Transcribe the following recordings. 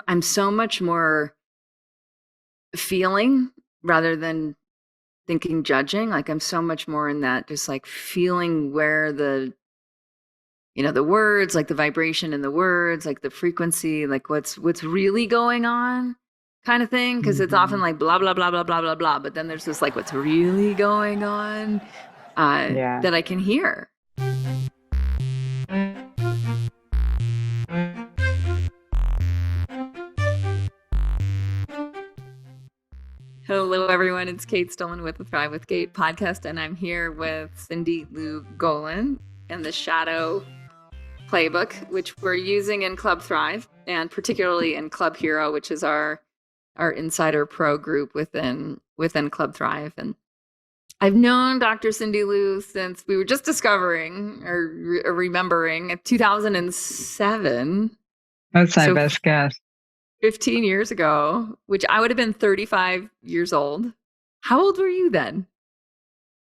I'm so much more feeling rather than thinking, judging. Like I'm so much more in that just like feeling where the words, like the vibration in the words, like the frequency, like what's really going on kind of thing. Cause it's often Hmm. like blah, blah, blah, blah, blah, blah, blah. But then there's this like what's really going on Yeah. that I can hear. Hello, everyone. It's Kate Stillman with the Thrive with Kate podcast, and I'm here with Cindy Lou Golan and the Shadow Playbook, which we're using in Club Thrive, and particularly in Club Hero, which is our Insider Pro group within Club Thrive. And I've known Dr. Cindy Lou since we were just discovering or remembering 2007. That's my So best guess. 15 years ago, which I would have been 35 years old. How old were you then?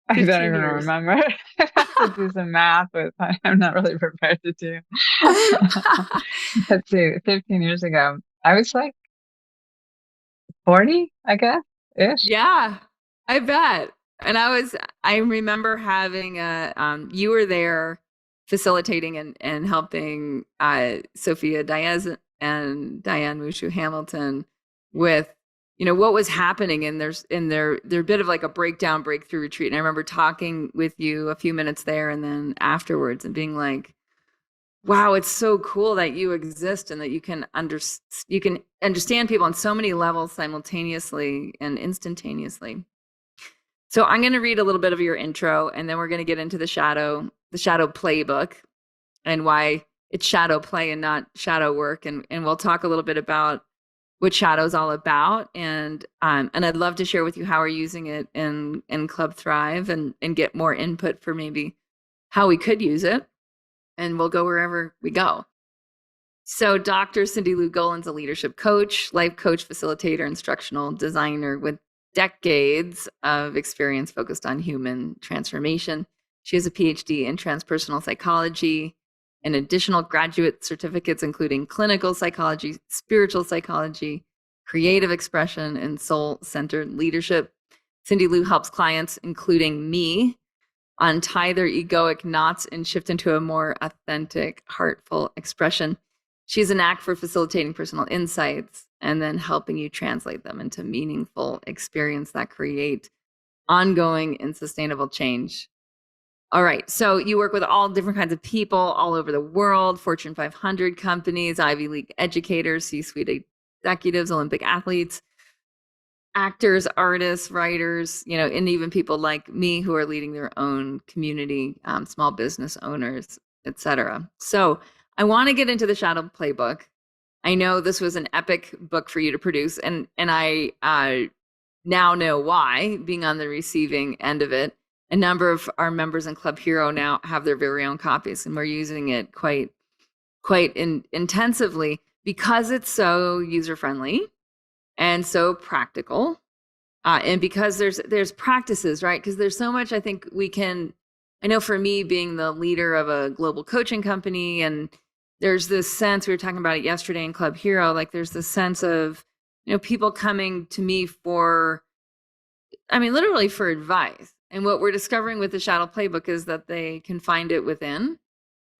I don't 15 even years. remember. I have to do some math, but I'm not really prepared to do. Let's see, 15 years ago, I was like 40, I guess, ish. Yeah, I bet. And I remember having you were there facilitating and helping Sophia Diaz and Diane Mushu Hamilton with, what was happening in their bit of like a breakthrough retreat. And I remember talking with you a few minutes there and then afterwards and being like, wow, it's so cool that you exist and that you can understand people on so many levels simultaneously and instantaneously. So I'm going to read a little bit of your intro, and then we're going to get into the shadow playbook, and why it's shadow play and not shadow work, and we'll talk a little bit about what shadow's all about, and I'd love to share with you how we're using it in Club Thrive, and get more input for maybe how we could use it, and we'll go wherever we go. So, Dr. Cindy Lou Golan's a leadership coach, life coach, facilitator, instructional designer with decades of experience focused on human transformation. She has a PhD in transpersonal psychology and additional graduate certificates, including clinical psychology, spiritual psychology, creative expression, and soul centered leadership. Cindy Lou helps clients, including me, untie their egoic knots and shift into a more authentic, heartful expression. She has a knack for facilitating personal insights and then helping you translate them into meaningful experience that create ongoing and sustainable change. All right. So you work with all different kinds of people all over the world, Fortune 500 companies, Ivy League educators, C-suite executives, Olympic athletes, actors, artists, writers, and even people like me who are leading their own community, small business owners, etc. So I want to get into the Shadow Playbook. I know this was an epic book for you to produce, and I now know why, being on the receiving end of it. A number of our members in Club Hero now have their very own copies, and we're using it quite intensively because it's so user friendly and so practical, and because there's practices, right? Because there's so much I think we can. I know for me, being the leader of a global coaching company, and there's this sense, we were talking about it yesterday in Club Hero, like there's this sense of people coming to me for, I mean, literally for advice. And what we're discovering with the Shadow Playbook is that they can find it within,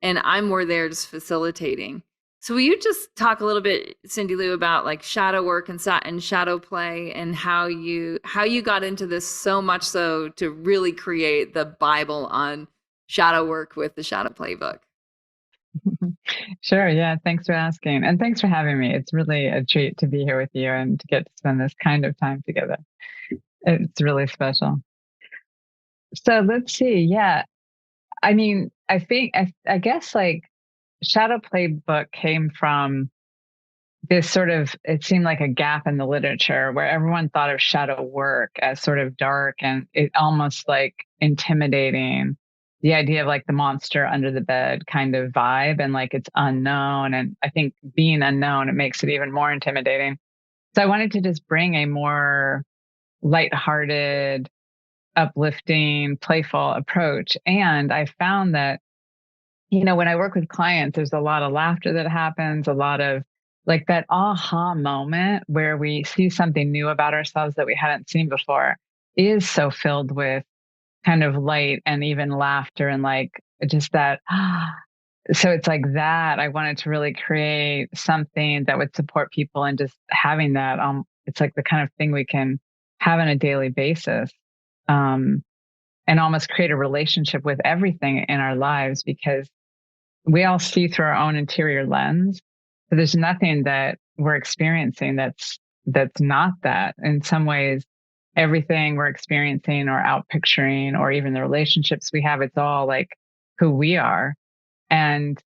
and I'm more there just facilitating. So will you just talk a little bit, Cindy Lou, about like shadow work and shadow play, and how you got into this so much so to really create the Bible on shadow work with the Shadow Playbook? Sure. Yeah. Thanks for asking. And thanks for having me. It's really a treat to be here with you and to get to spend this kind of time together. It's really special. So let's see. Yeah. I mean, I guess like Shadow Playbook came from this sort of, it seemed like a gap in the literature where everyone thought of shadow work as sort of dark and it almost like intimidating, the idea of like the monster under the bed kind of vibe, and like it's unknown. And I think being unknown, it makes it even more intimidating. So I wanted to just bring a more lighthearted, uplifting, playful approach. And I found that, when I work with clients, there's a lot of laughter that happens, a lot of like that aha moment where we see something new about ourselves that we hadn't seen before is so filled with kind of light and even laughter and like just that. So it's like that. I wanted to really create something that would support people and just having that. It's like the kind of thing we can have on a daily basis, um, and almost create a relationship with everything in our lives because we all see through our own interior lens. So there's nothing that we're experiencing that's not that. In some ways, everything we're experiencing or out picturing or even the relationships we have, it's all like who we are. And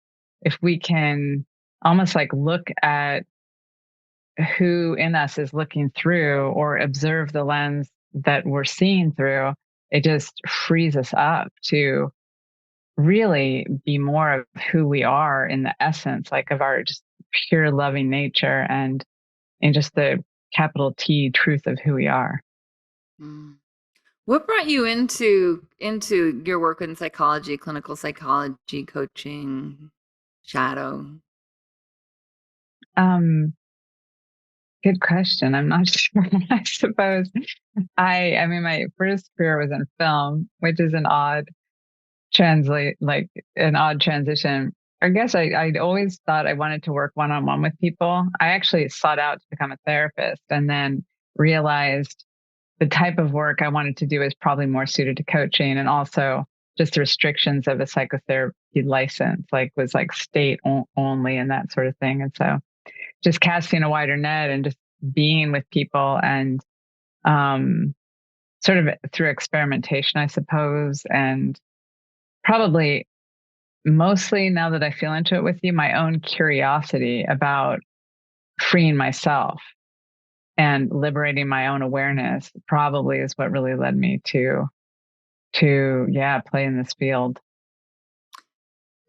if we can almost like look at who in us is looking through or observe the lens that we're seeing through, it just frees us up to really be more of who we are in the essence, like of our just pure loving nature and just the capital T truth of who we are. Mm. What brought you into your work in psychology, clinical psychology, coaching, shadow? Um, Good question. I'm not sure. I suppose I mean, my first career was in film, which is an odd transition. I guess I'd always thought I wanted to work one on one with people. I actually sought out to become a therapist and then realized the type of work I wanted to do is probably more suited to coaching and also just the restrictions of a psychotherapy license, like was like only and that sort of thing. And so just casting a wider net and just being with people and um, sort of through experimentation, I suppose, and probably mostly now that I feel into it with you, my own curiosity about freeing myself and liberating my own awareness probably is what really led me to yeah, play in this field.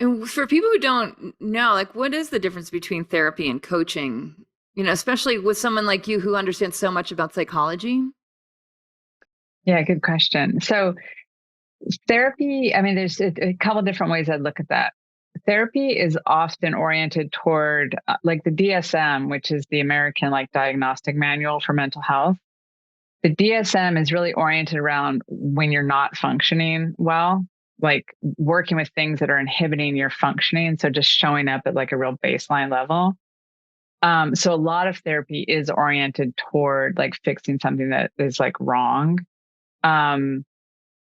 And for people who don't know, like, what is the difference between therapy and coaching? Especially with someone like you who understands so much about psychology. Yeah, good question. So therapy, I mean, there's a couple different ways I'd look at that. Therapy is often oriented toward like the DSM, which is the American like diagnostic manual for mental health. The DSM is really oriented around when you're not functioning well, like working with things that are inhibiting your functioning. So just showing up at like a real baseline level. So a lot of therapy is oriented toward like fixing something that is like wrong. Um,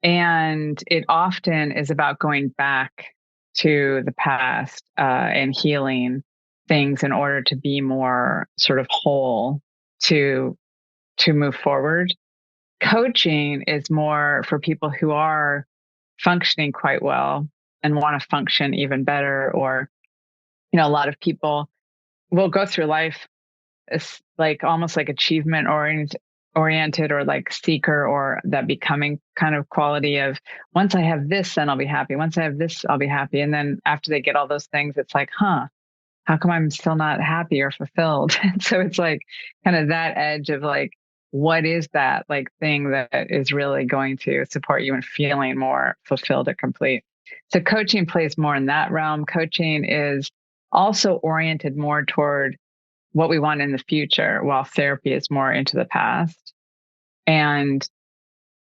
and it often is about going back to the past and healing things in order to be more sort of whole to move forward. Coaching is more for people who are functioning quite well and want to function even better. Or, a lot of people will go through life as like almost like achievement oriented or like seeker or that becoming kind of quality of once I have this, then I'll be happy. Once I have this, I'll be happy. And then after they get all those things, it's like, how come I'm still not happy or fulfilled? So it's like kind of that edge of like, what is that like thing that is really going to support you in feeling more fulfilled or complete? So coaching plays more in that realm. Coaching is also oriented more toward what we want in the future, while therapy is more into the past. And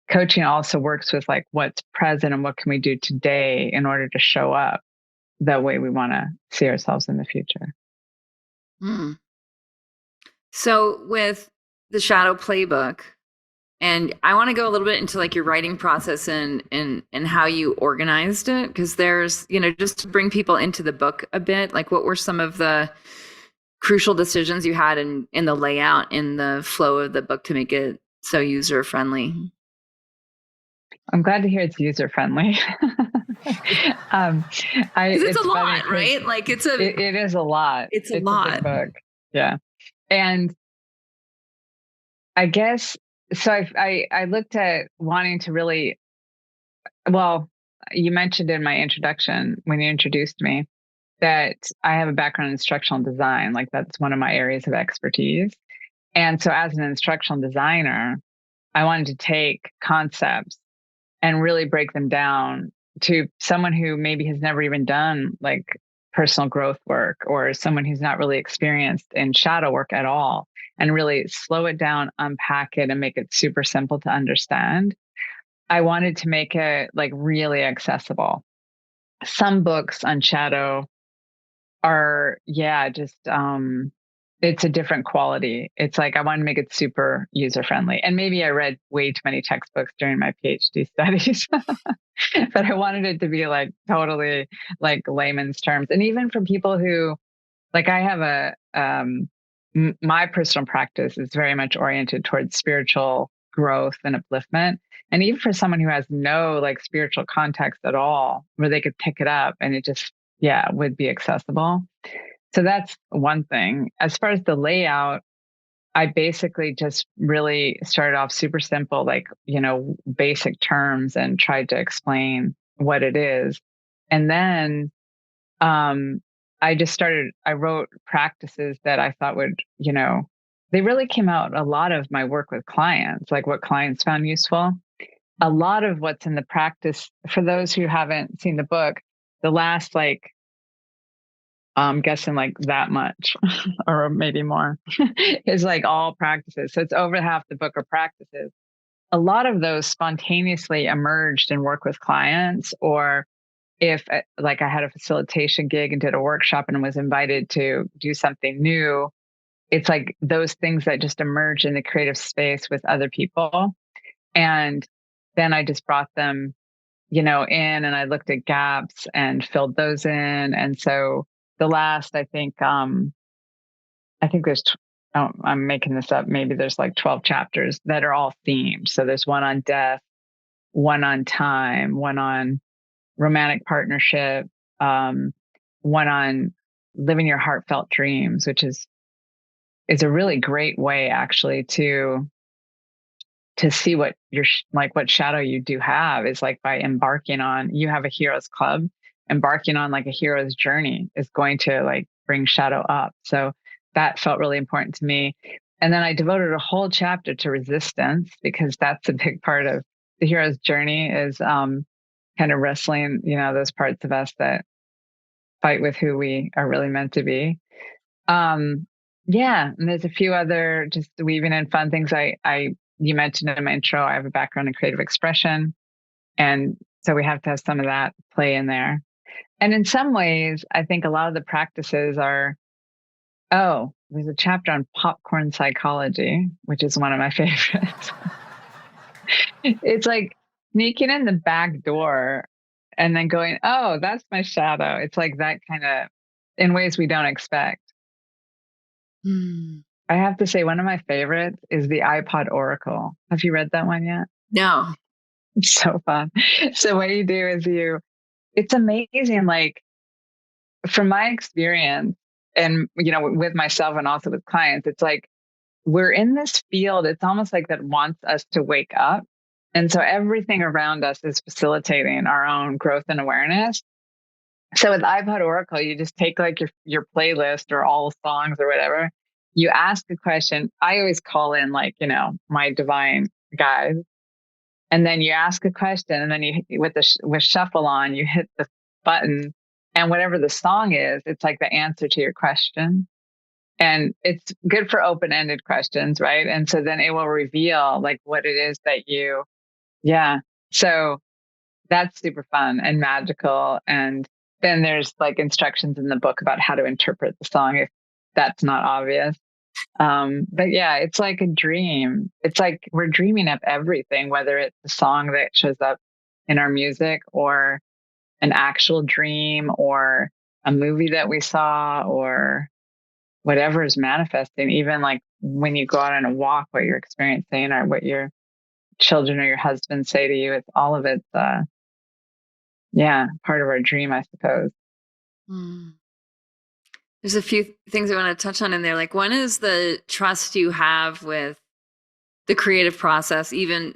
coaching also works with like what's present and what can we do today in order to show up the way we want to see ourselves in the future. Hmm. So with the shadow playbook, and I want to go a little bit into like your writing process and how you organized it, because there's, just to bring people into the book a bit, like what were some of the crucial decisions you had in the layout, in the flow of the book to make it so user friendly? I'm glad to hear it's user friendly. um, Because it's a funny lot, right? Like it is a lot. it's a It's a lot. big book. Yeah. And I guess so. I looked at wanting to really, well, you mentioned in my introduction when you introduced me that I have a background in instructional design. Like that's one of my areas of expertise. And so as an instructional designer, I wanted to take concepts and really break them down to someone who maybe has never even done like personal growth work, or someone who's not really experienced in shadow work at all, and really slow it down, unpack it, and make it super simple to understand. I wanted to make it like really accessible. Some books on shadow are, yeah, just it's a different quality. It's like I want to make it super user friendly. And maybe I read way too many textbooks during my PhD studies, but I wanted it to be like totally like layman's terms. And even for people who, like, I have my personal practice is very much oriented towards spiritual growth and upliftment. And even for someone who has no like spiritual context at all, where they could pick it up and it just, yeah, would be accessible. So that's one thing. As far as the layout, I basically just really started off super simple, like, basic terms, and tried to explain what it is. And then I wrote practices that I thought would, they really came out a lot of my work with clients, like what clients found useful. A lot of what's in the practice, for those who haven't seen the book, the last, like, I'm guessing like that much or maybe more is like all practices. So it's over half the book are practices. A lot of those spontaneously emerged in work with clients, or if like I had a facilitation gig and did a workshop and was invited to do something new, it's like those things that just emerge in the creative space with other people. And then I just brought them, in, and I looked at gaps and filled those in. And so the last, I think there's, I'm making this up. Maybe there's like 12 chapters that are all themed. So there's one on death, one on time, one on romantic partnership, one on living your heartfelt dreams, which is a really great way actually to see what like what shadow you do have, is like by embarking on, you have a hero's club, embarking on like a hero's journey is going to like bring shadow up. So that felt really important to me. And then I devoted a whole chapter to resistance, because that's a big part of the hero's journey, is kind of wrestling, those parts of us that fight with who we are really meant to be. Yeah. And there's a few other just weaving in fun things. You mentioned in my intro, I have a background in creative expression. And so we have to have some of that play in there. And in some ways, I think a lot of the practices are, there's a chapter on popcorn psychology, which is one of my favorites. It's like sneaking in the back door and then going, oh, that's my shadow. It's like that kind of, in ways we don't expect. Hmm. I have to say, one of my favorites is the iPod Oracle. Have you read that one yet? No. It's so fun. So what you do is it's amazing. Like, from my experience and, with myself and also with clients, it's like, we're in this field. It's almost like that wants us to wake up. And so everything around us is facilitating our own growth and awareness. So with iPod Oracle, you just take like your playlist or all songs or whatever. You ask a question. I always call in like, my divine guide. And then you ask a question, and then you, with shuffle on, you hit the button, and whatever the song is, it's like the answer to your question. And it's good for open-ended questions, right? And so then it will reveal like what it is that yeah. So that's super fun and magical. And then there's like instructions in the book about how to interpret the song if that's not obvious. But yeah, it's like a dream. It's like we're dreaming up everything, whether it's a song that shows up in our music, or an actual dream, or a movie that we saw, or whatever is manifesting. Even like when you go out on a walk, what you're experiencing, or what your children or your husband say to you, it's all of it's part of our dream, I suppose. Hmm. There's a few things I want to touch on in there. Like, one is the trust you have with the creative process, even,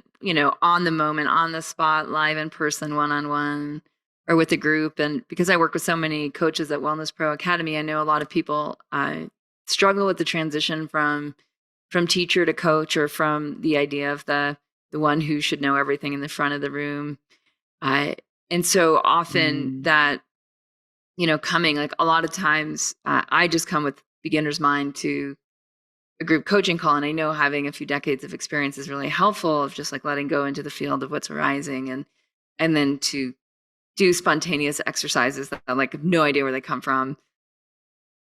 on the moment, on the spot, live in person, one-on-one, or with a group. And because I work with so many coaches at Wellness Pro Academy, I know a lot of people struggle with the transition from teacher to coach, or from the idea of the one who should know everything in the front of the room. And so often that coming, like a lot of times I just come with beginner's mind to a group coaching call. And I know having a few decades of experience is really helpful of just like letting go into the field of what's arising and then to do spontaneous exercises that I like have no idea where they come from.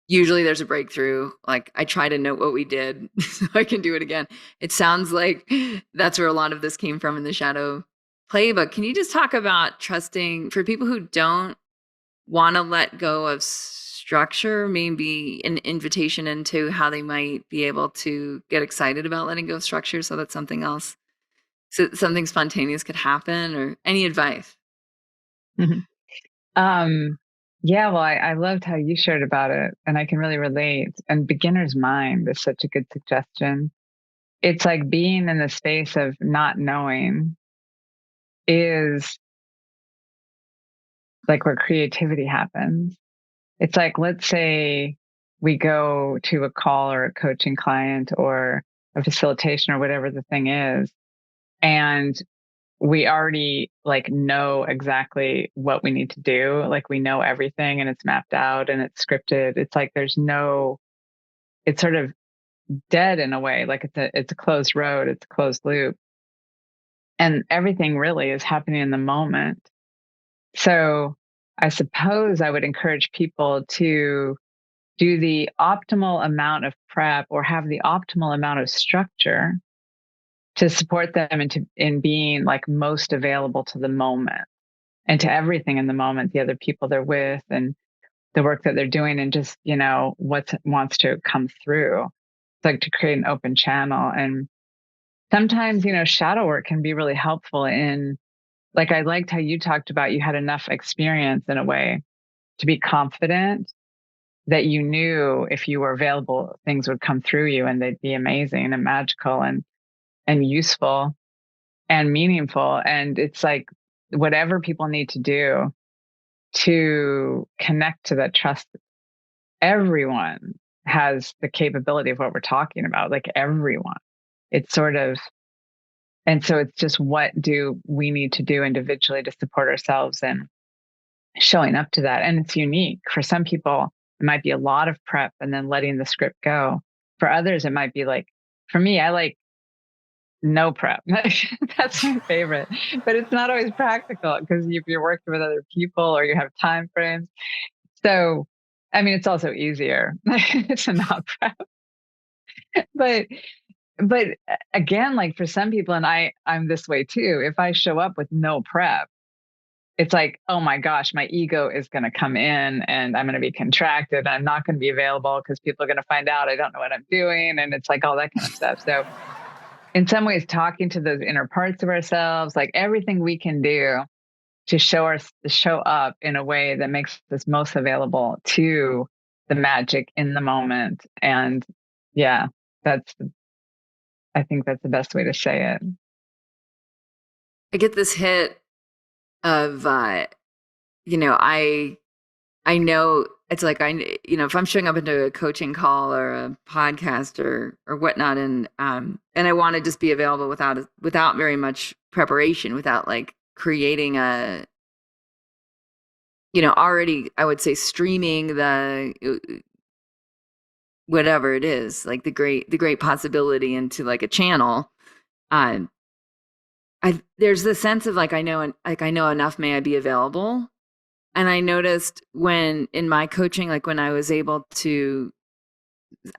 Usually there's a breakthrough. Like I try to note what we did so I can do it again. It sounds like that's where a lot of this came from in the shadow playbook. Can you just talk about trusting for people who don't want to let go of structure, maybe an invitation into how they might be able to get excited about letting go of structure so that something else, so something spontaneous could happen, or any advice? Mhm. Um, yeah, well, I loved how you shared about it, and I can really relate. And beginner's mind is such a good suggestion. It's like being in the space of not knowing is like where creativity happens. It's like, let's say we go to a call or a coaching client or a facilitation or whatever the thing is, and we already like know exactly what we need to do. Like we know everything and it's mapped out and it's scripted. It's like it's sort of dead in a way. Like it's a closed road, it's a closed loop. And everything really is happening in the moment. So I suppose I would encourage people to do the optimal amount of prep or have the optimal amount of structure to support them in being like most available to the moment and to everything in the moment, the other people they're with and the work that they're doing and just, what wants to come through. It's like to create an open channel. And sometimes, shadow work can be really helpful in, like, I liked how you talked about you had enough experience in a way to be confident that you knew if you were available, things would come through you and they'd be amazing and magical and useful and meaningful. And it's like whatever people need to do to connect to that trust, everyone has the capability of what we're talking about, like everyone. It's sort of, and so it's just what do we need to do individually to support ourselves and showing up to that. And it's unique. For some people, it might be a lot of prep and then letting the script go. For others, it might be like, for me, I like no prep. That's my favorite. But it's not always practical because if you're working with other people or you have time frames. So, I mean, it's also easier to not prep. But again, like for some people, and I'm this way too. If I show up with no prep, it's like, oh my gosh, my ego is going to come in and I'm going to be contracted. I'm not going to be available because people are going to find out I don't know what I'm doing. And it's like all that kind of stuff. So in some ways, talking to those inner parts of ourselves, like everything we can do to show up in a way that makes us most available to the magic in the moment. And yeah, I think that's the best way to say it. I get this hit of, I know it's like if I'm showing up into a coaching call or a podcast or whatnot, and I want to just be available without very much preparation, without like creating a, already I would say streaming the whatever it is, like the great possibility into like a channel. Um, there's the sense of like I know enough, may I be available. And I noticed when in my coaching, like when I was able to,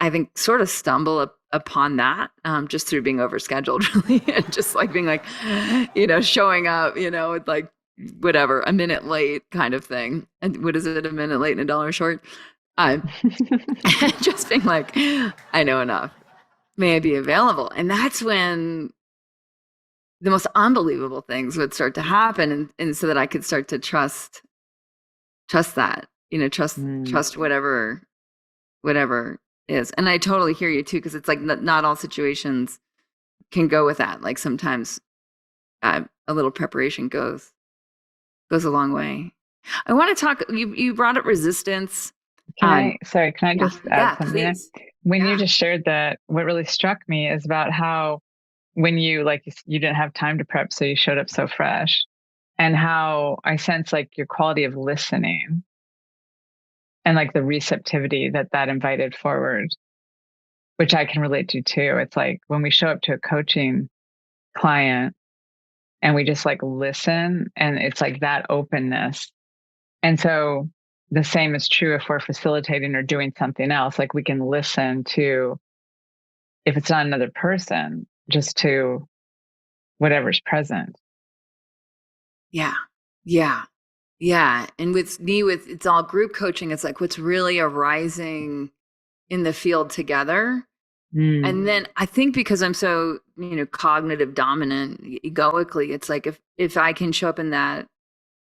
I think, sort of stumble upon that just through being overscheduled, really, and just like being like, showing up, with like whatever, a minute late kind of thing. And what is it, a minute late and a dollar short? Um, just being like, I know enough. May I be available? And that's when the most unbelievable things would start to happen, and so that I could start to trust that, Mm. trust whatever is. And I totally hear you too, because it's like not all situations can go with that. Like sometimes a little preparation goes a long way. I want to talk. You brought up resistance. Can I Yeah, just add yeah, something there? please. When you Yeah, just shared that, what really struck me is about how when you like you didn't have time to prep, so you showed up so fresh, and how I sense like your quality of listening and like the receptivity that invited forward, which I can relate to too. It's like when we show up to a coaching client and we just like listen, and it's like that openness. And so the same is true if we're facilitating or doing something else. Like we can listen to, if it's not another person, just to whatever's present. Yeah. Yeah. Yeah. And with me, with it's all group coaching, it's like what's really arising in the field together. Mm. And then I think because I'm so, cognitive dominant egoically, it's like if I can show up in that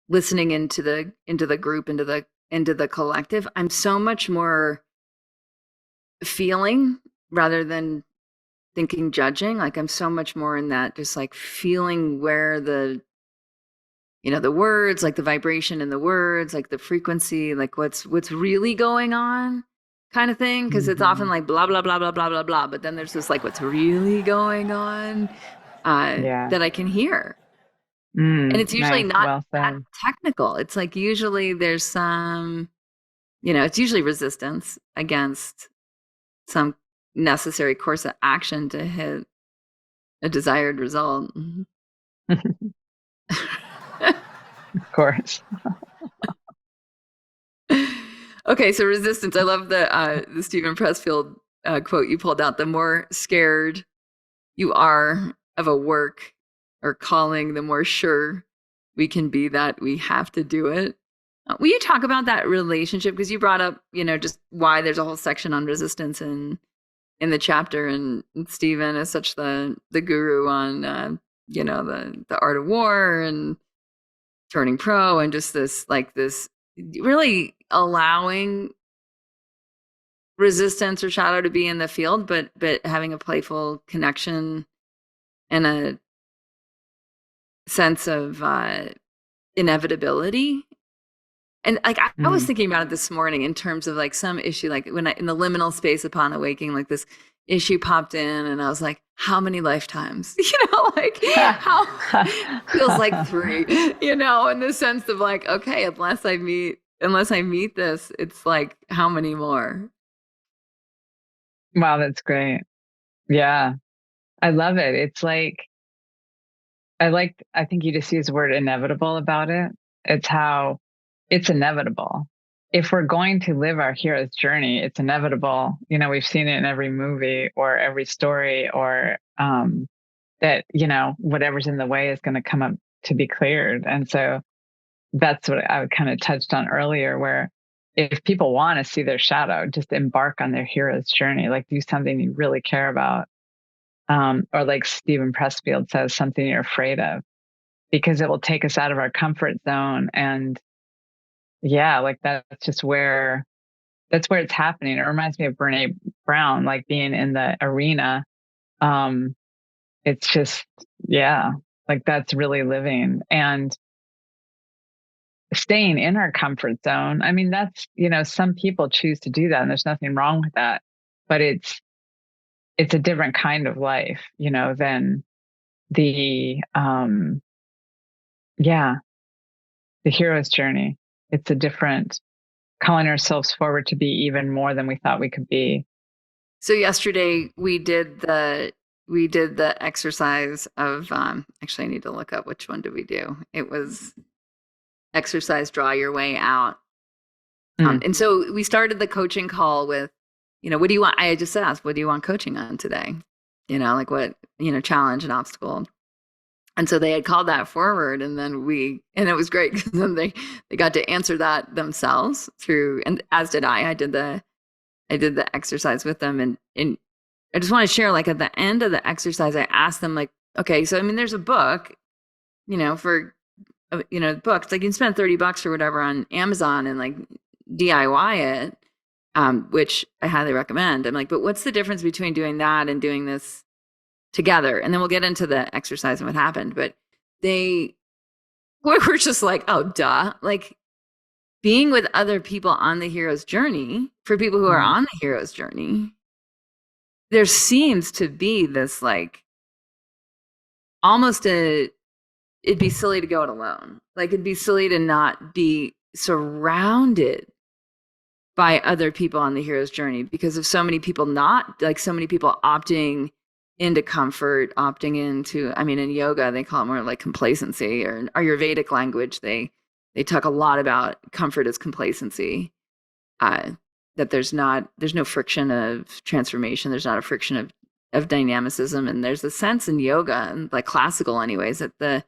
listening into the group, into the collective, I'm so much more feeling rather than thinking, judging. Like I'm so much more in that just like feeling where the words, like the vibration in the words, like the frequency, like what's really going on kind of thing. Cause it's often Mhm. like blah, blah, blah, blah, blah, blah, blah. But then there's this like what's really going on Yeah. that I can hear. And Mm. it's usually Nice. not Well that said. technical. It's like usually there's some, it's usually resistance against some necessary course of action to hit a desired result. Mhm. Of course. Okay, so resistance. I love the Stephen Pressfield quote you pulled out. The more scared you are of a work or calling, the more sure we can be that we have to do it. Will you talk about that relationship? Because you brought up, just why there's a whole section on resistance in the chapter, and Stephen is such the guru on the art of war and turning pro, and just this really allowing resistance or shadow to be in the field, but having a playful connection and a sense of inevitability. And like I was Mm. thinking about it this morning in terms of like some issue, like when in the liminal space upon awaking, like this issue popped in, and I was like, how many lifetimes? Like how feels like three, in the sense of like, okay, unless I meet this, it's like how many more? Wow, that's great. Yeah. I love it. It's like I think you just used the word inevitable about it. It's how it's inevitable. If we're going to live our hero's journey, it's inevitable. We've seen it in every movie or every story, or that, whatever's in the way is going to come up to be cleared. And so that's what I kind of touched on earlier, where if people want to see their shadow, just embark on their hero's journey, like do something you really care about. Or like Stephen Pressfield says, something you're afraid of, because it will take us out of our comfort zone. And yeah, like that's where it's happening. It reminds me of Brene Brown, like being in the arena. Um, it's just, yeah, like that's really living and staying in our comfort zone. I mean, that's, some people choose to do that, and there's nothing wrong with that. But it's a different kind of life, than the yeah, the hero's journey. It's a different, calling ourselves forward to be even more than we thought we could be. So yesterday we did the exercise of actually I need to look up which one did we do. It was exercise draw your way out. Mm. And so we started the coaching call with, what do you want? I just asked, what do you want coaching on today? Like what, challenge and obstacle. And so they had called that forward, and and it was great because then they got to answer that themselves through, and as did I. I did the exercise with them, and I just want to share, like at the end of the exercise, I asked them like, okay, so I mean, there's a book, for books, like you can spend $30 or whatever on Amazon and like DIY it, which I highly recommend. I'm like, but what's the difference between doing that and doing this together? And then we'll get into the exercise and what happened. But they were just like, oh, duh. Like being with other people on the hero's journey, for people who are Mm. on the hero's journey, there seems to be this like almost it'd be silly to go it alone. Like it'd be silly to not be surrounded by other people on the hero's journey, because of so many people opting into comfort, opting into, I mean, in yoga, they call it more like complacency, or in Ayurvedic language, they talk a lot about comfort as complacency. That there's no friction of transformation. There's not a friction of dynamicism. And there's a sense in yoga, and like classical anyways, that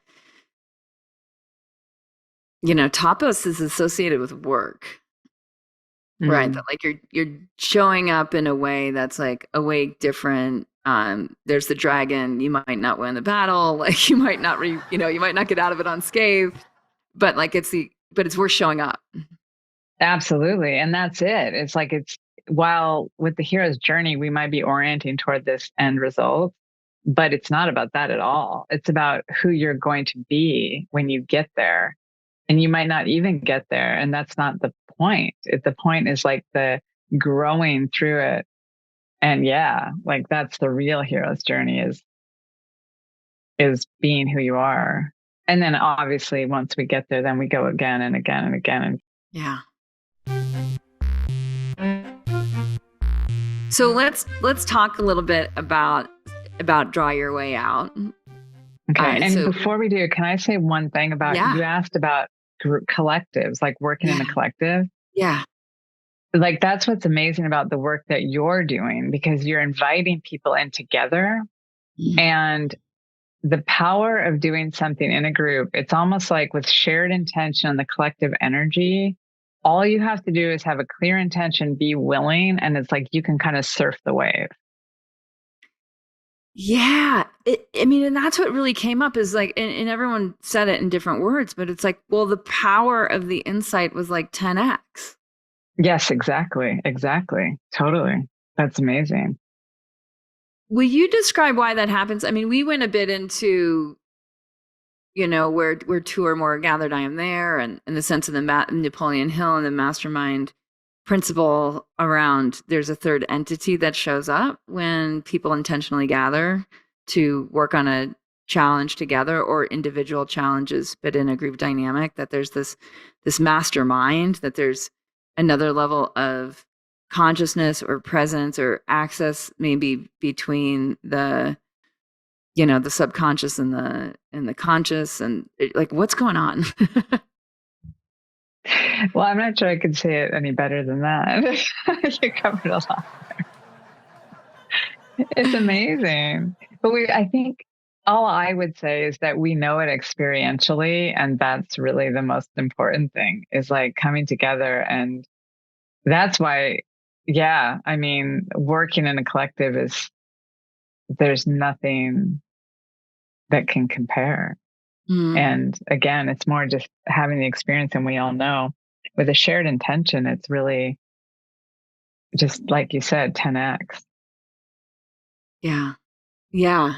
tapas is associated with work. Right. That like you're showing up in a way that's like awake, different. There's the dragon. You might not win the battle. Like you might not you might not get out of it unscathed, but like it's worth showing up. Absolutely. And that's it. It's like, while with the hero's journey, we might be orienting toward this end result, but it's not about that at all. It's about who you're going to be when you get there. And you might not even get there. And that's not the point. The point is like the growing through it. And yeah, like that's the real hero's journey, is being who you are. And then obviously once we get there, then we go again and again and again. Yeah. So let's talk a little bit about Draw Your Way Out. Okay. And before we do, can I say one thing about, you asked about group collectives, like working in a collective. Yeah. Like that's what's amazing about the work that you're doing, because you're inviting people in together. And the power of doing something in a group, it's almost like with shared intention and the collective energy, all you have to do is have a clear intention, be willing, and it's like you can kind of surf the wave. Yeah. And that's what really came up is like, and everyone said it in different words, but it's like, well, the power of the insight was like 10x. Yes, exactly. Exactly. Totally. That's amazing. Will you describe why that happens? I mean, we went a bit into, where two or more gathered, I am there, and in the sense of the Napoleon Hill and the mastermind principle around there's a third entity that shows up when people intentionally gather to work on a challenge together, or individual challenges, but in a group dynamic, that there's this mastermind, that there's another level of consciousness or presence or access maybe between the subconscious and the conscious, and like what's going on. Well, I'm not sure I could say it any better than that. You covered a lot there. It's amazing. But I think all I would say is that we know it experientially, and that's really the most important thing, is like coming together. And that's why, working in a collective there's nothing that can compare. And again, it's more just having the experience. And we all know with a shared intention, it's really just like you said, 10x. Yeah. Yeah.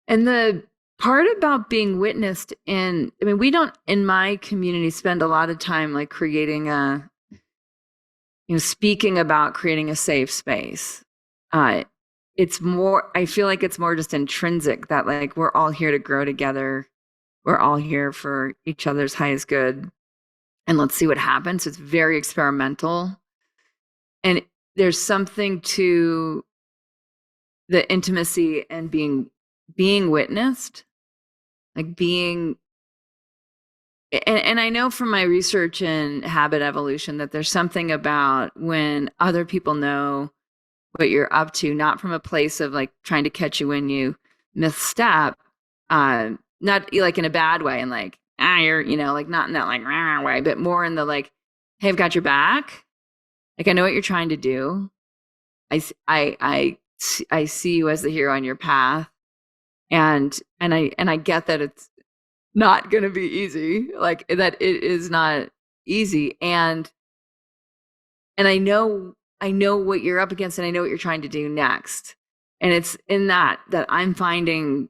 And the part about being witnessed we don't, in my community, spend a lot of time like creating speaking about creating a safe space. It's more, I feel like it's more just intrinsic that like, we're all here to grow together. We're all here for each other's highest good. And let's see what happens. It's very experimental. And there's something to the intimacy and being witnessed, like being, and I know from my research in habit evolution that there's something about when other people know what you're up to, not from a place of like trying to catch you when you misstep, not like in a bad way and like, you're, like not in that like rah way, but more in the like, hey, I've got your back. Like, I know what you're trying to do. I see you as the hero on your path. And I get that it's not going to be easy, like that it is not easy. And I know what you're up against, and I know what you're trying to do next. And it's in that I'm finding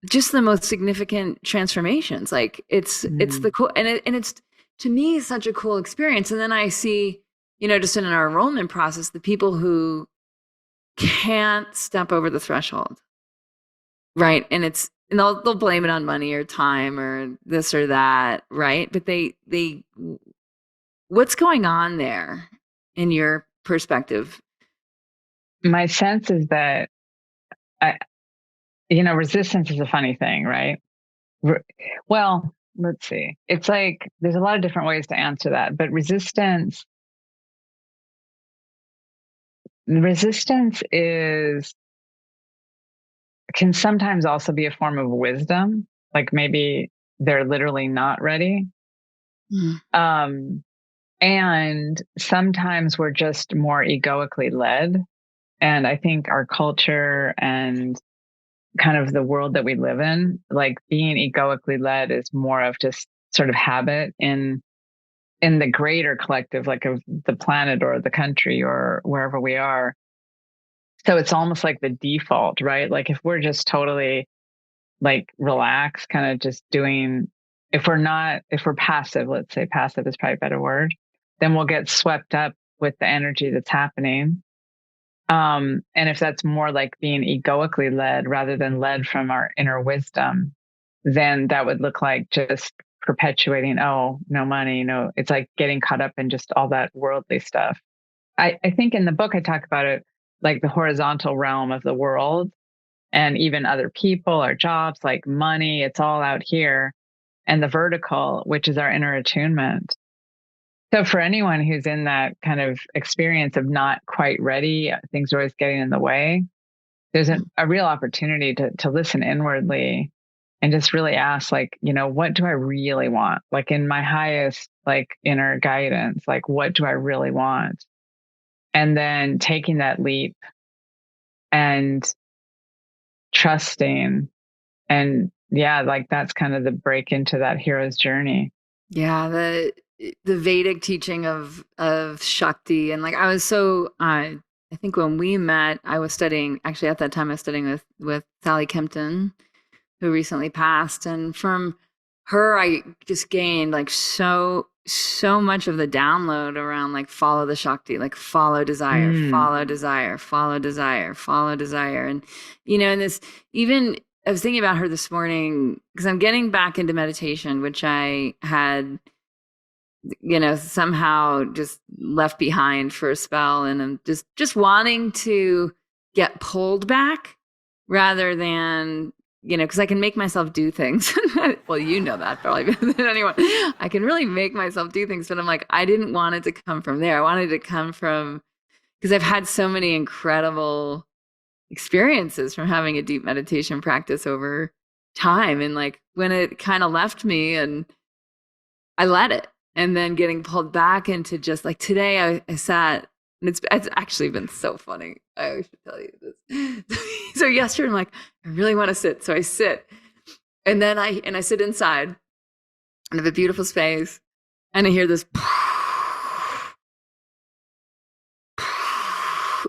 just the most significant transformations. Like it's the cool, and it's, to me, such a cool experience. And then I see, just in our enrollment process, the people who can't step over the threshold. Right. And they'll blame it on money or time or this or that. Right. But they what's going on there in your perspective? My sense is that, I, resistance is a funny thing, right? Re- Well, let's see. It's like there's a lot of different ways to answer that, but resistance is can sometimes also be a form of wisdom. Like maybe they're literally not ready. Mm. Um, and sometimes we're just more egoically led. And I think our culture and kind of the world that we live in, like being egoically led is more of just sort of habit in the greater collective, like of the planet or the country or wherever we are. So it's almost like the default, right? Like if we're just totally like relaxed, kind of just doing, if we're passive, let's say passive is probably a better word, then we'll get swept up with the energy that's happening. And if that's more like being egoically led rather than led from our inner wisdom, then that would look like just perpetuating, oh, no money, no, it's like getting caught up in just all that worldly stuff. I think in the book, I talk about it like the horizontal realm of the world and even other people, our jobs, like money, it's all out here. And the vertical, which is our inner attunement. So for anyone who's in that kind of experience of not quite ready, things are always getting in the way, there's a real opportunity to listen inwardly and just really ask, like, what do I really want? Like in my highest, like inner guidance, like, what do I really want? And then taking that leap and trusting. And yeah, like that's kind of the break into that hero's journey. Yeah, the Vedic teaching of Shakti, and like I was so I think when we met, I was studying, actually at that time I was studying with Sally Kempton, who recently passed, and from her I just gained like so much of the download around like follow the Shakti, like follow desire, Mm. follow desire, follow desire, follow desire, and and this even I was thinking about her this morning because I'm getting back into meditation, which I had somehow just left behind for a spell, and I'm just wanting to get pulled back rather than because I can make myself do things. Well, you know that probably better than anyone. I can really make myself do things, but I'm like, I didn't want it to come from there. I wanted it to come from because I've had so many incredible experiences from having a deep meditation practice over time, and like when it kind of left me and I let it. And then getting pulled back into just like today, I sat, and it's actually been so funny. I should tell you this. So yesterday, I'm like, I really want to sit. So I sit. And then I sit inside and have a beautiful space. And I hear this,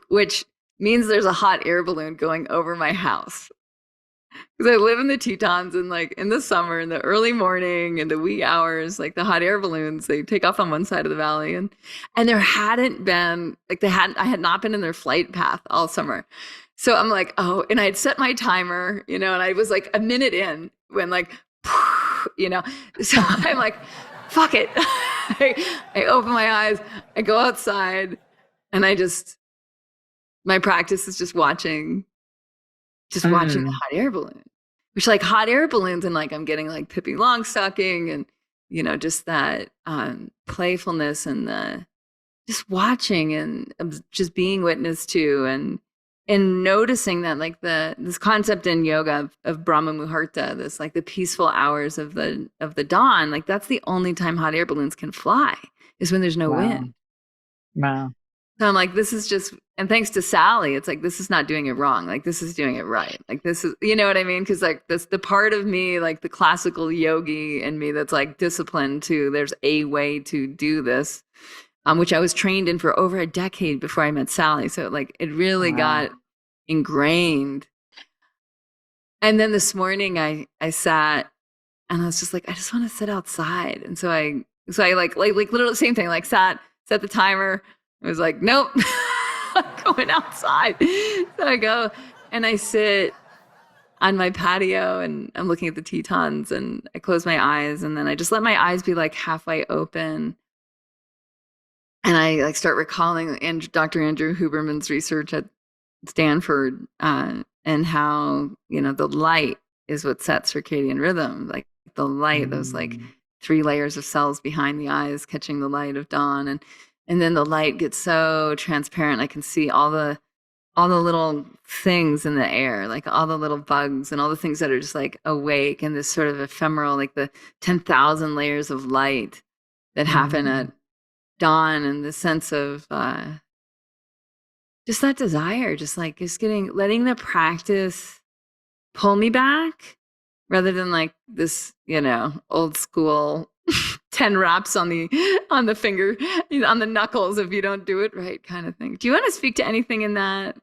which means there's a hot air balloon going over my house. Because I live in the Tetons, and like in the summer, in the early morning, in the wee hours, like the hot air balloons, they take off on one side of the valley, and there hadn't been like I had not been in their flight path all summer. So I'm like, oh, and I had set my timer, and I was like a minute in when like, so I'm like, fuck it. I open my eyes, I go outside, and my practice is just watching the Mm. hot air balloon, which like hot air balloons, and like I'm getting like Pippi Longstocking, and just that playfulness, and the just watching, and just being witness to, and noticing that like this concept in yoga of Brahma Muhurta, this like the peaceful hours of the dawn, like that's the only time hot air balloons can fly, is when there's no Wow. wind. Wow. So I'm like, this is just, and thanks to Sally, it's like, this is not doing it wrong. Like, this is doing it right. Like, this is, you know what I mean? Cause like this, the part of me, like the classical yogi in me that's like disciplined to, there's a way to do this, which I was trained in for over a decade before I met Sally. So like, it really Wow. got ingrained. And then this morning I sat and I was just like, I just want to sit outside. And so I like literally same thing, like set the timer. I was like, nope, I'm going outside. So I go and I sit on my patio, and I'm looking at the Tetons, and I close my eyes, and then I just let my eyes be like halfway open. And I like start recalling Dr. Andrew Huberman's research at Stanford, and how, the light is what sets circadian rhythm. Like the light, those like 3 layers of cells behind the eyes catching the light of dawn, and then the light gets so transparent. I can see all the little things in the air, like all the little bugs and all the things that are just like awake, and this sort of ephemeral, like the 10,000 layers of light that happen at dawn, and the sense of just that desire, just letting the practice pull me back, rather than like this, old school 10 wraps on the finger, on the knuckles if you don't do it right kind of thing. Do you want to speak to anything in that?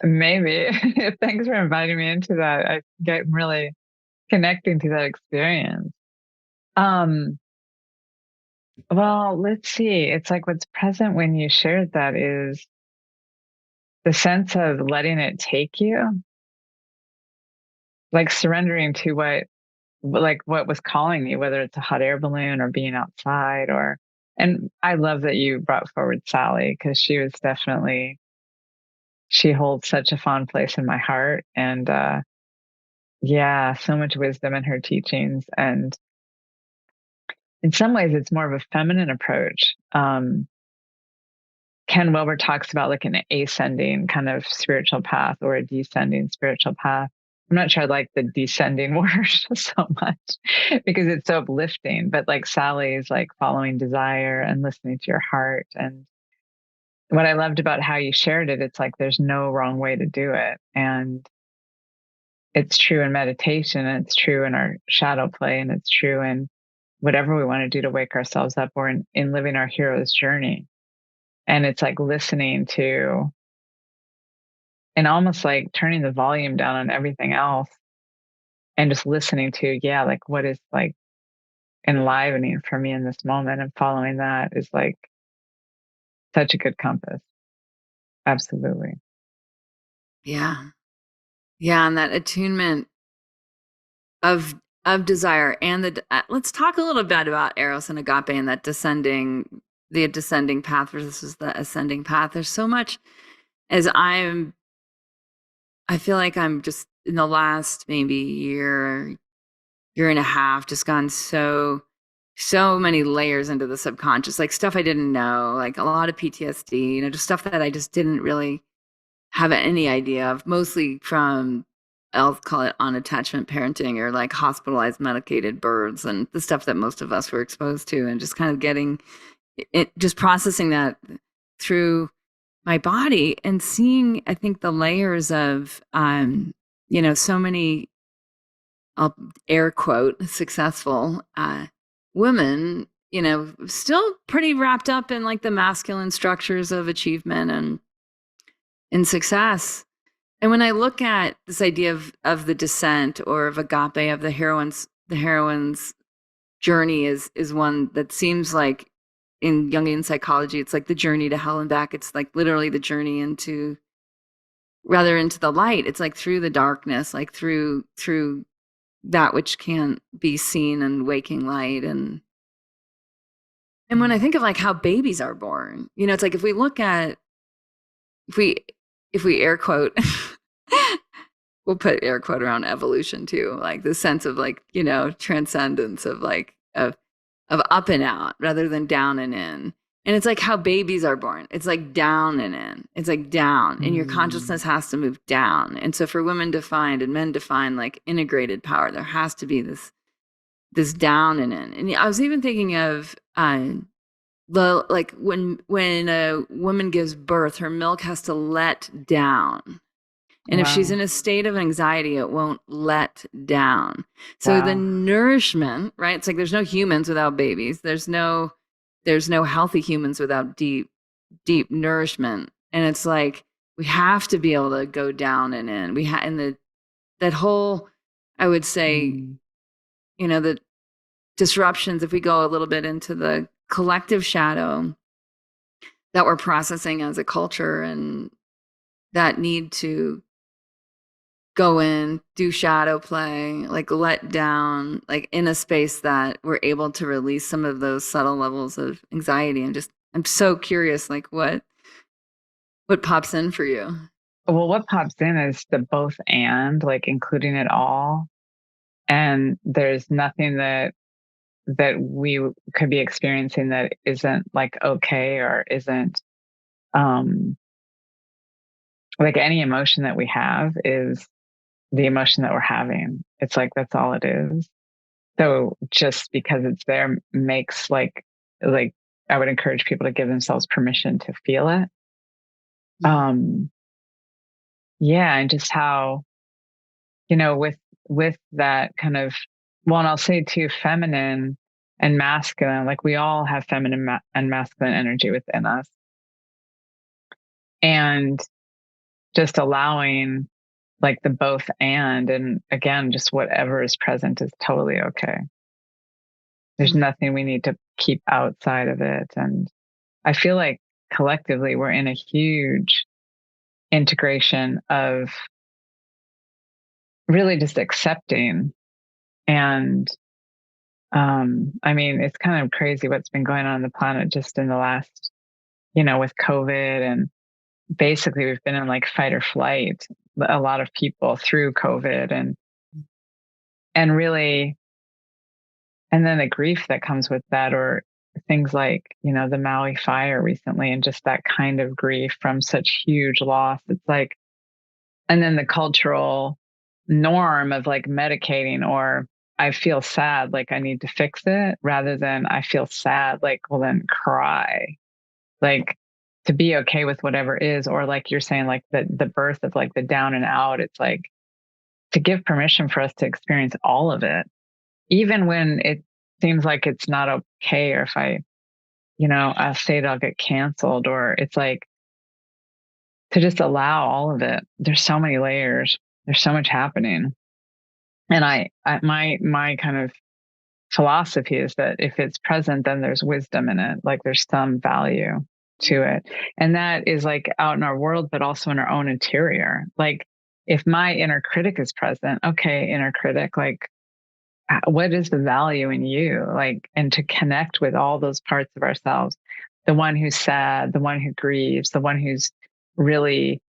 Maybe. Thanks for inviting me into that. I get really connecting to that experience. Well, let's see. It's like what's present when you shared that is the sense of letting it take you, like surrendering to what was calling you, whether it's a hot air balloon or being outside and I love that you brought forward Sally, because she holds such a fond place in my heart. And yeah, so much wisdom in her teachings. And in some ways, it's more of a feminine approach. Ken Wilber talks about like an ascending kind of spiritual path or a descending spiritual path. I'm not sure I like the descending word so much because it's so uplifting, but like Sally's like following desire and listening to your heart. And what I loved about how you shared it, it's like there's no wrong way to do it. And it's true in meditation, and it's true in our shadow play, and it's true in whatever we want to do to wake ourselves up, or in living our hero's journey. And it's like listening to and almost like turning the volume down on everything else and just listening to, yeah, like what is like enlivening for me in this moment, and following that is like such a good compass. Absolutely. Yeah. Yeah. And that attunement of desire, and let's talk a little bit about Eros and Agape, and the descending path versus the ascending path. There's so much, as I feel like I'm just in the last maybe year and a half, just gone so many layers into the subconscious, like stuff I didn't know, like a lot of PTSD, just stuff that I just didn't really have any idea of, mostly from, I'll call it unattachment parenting, or like hospitalized medicated births, and the stuff that most of us were exposed to, and just kind of getting it, just processing that through my body, and seeing, I think, the layers of, so many, I'll air quote, successful women, still pretty wrapped up in like the masculine structures of achievement and success. And when I look at this idea of the descent, or of Agape, of the heroine's journey is one that seems like, in Jungian psychology, it's like the journey to hell and back. It's like literally the journey into the light. It's like through the darkness, like through that which can't be seen, and waking light. And when I think of like how babies are born, it's like, if we look at, if we air quote, we'll put air quote around evolution too, like the sense of like, transcendence of like, of up and out rather than down and in. And it's like how babies are born. It's like down and in. It's like down, and your consciousness has to move down. And so for women defined and men defined like integrated power, there has to be this down and in. And I was even thinking of like when a woman gives birth, her milk has to let down. And if she's in a state of anxiety, it won't let down. So the nourishment, right? It's like there's no humans without babies. There's no healthy humans without deep nourishment. And it's like we have to be able to go down and in. That whole, I would say, the disruptions, if we go a little bit into the collective shadow that we're processing as a culture, and that need to go in, do shadow play, like let down, like in a space that we're able to release some of those subtle levels of anxiety, and just I'm so curious, like what pops in for you? Well, what pops in is the both and, like including it all. And there's nothing that we could be experiencing that isn't like okay or isn't um like any emotion that we have is the emotion that we're having. It's like that's all it is. So just because it's there makes like I would encourage people to give themselves permission to feel it. Mhm. Um yeah, and just how, with that kind of, well, and I'll say too, feminine and masculine, like we all have feminine and masculine energy within us. And just allowing like the both and again, just whatever is present is totally okay. There's Mhm. nothing we need to keep outside of it. And I feel like collectively we're in a huge integration of really just accepting. And I mean, it's kind of crazy what's been going on the planet just in the last, with COVID. And basically we've been in like fight or flight, a lot of people through COVID, and really, and then the grief that comes with that, or things like, the Maui fire recently, and just that kind of grief from such huge loss. It's like, and then the cultural norm of like medicating, or I feel sad, like I need to fix it, rather than I feel sad, like, well, then cry. Like, to be okay with whatever is, or like you're saying, like the birth of like the down and out. It's like to give permission for us to experience all of it, even when it seems like it's not okay, or if I say it, I'll get canceled, or it's like to just allow all of it. There's so many layers. There's so much happening. And my kind of philosophy is that if it's present, then there's wisdom in it. Like there's some value to it. And that is like out in our world, but also in our own interior. Like if my inner critic is present, okay, inner critic, like what is the value in you? Like, and to connect with all those parts of ourselves, the one who's sad, the one who grieves, the one who's really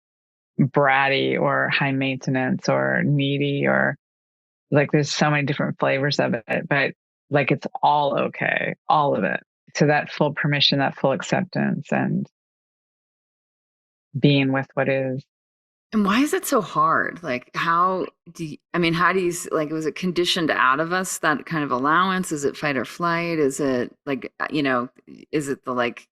bratty or high maintenance or needy, or like there's so many different flavors of it, but like it's all okay, all of it. So that full permission, that full acceptance, and being with what is. And why is it so hard? Like, I mean, how do you, like, was it conditioned out of us, that kind of allowance? Is it fight or flight? Is it like, is it the like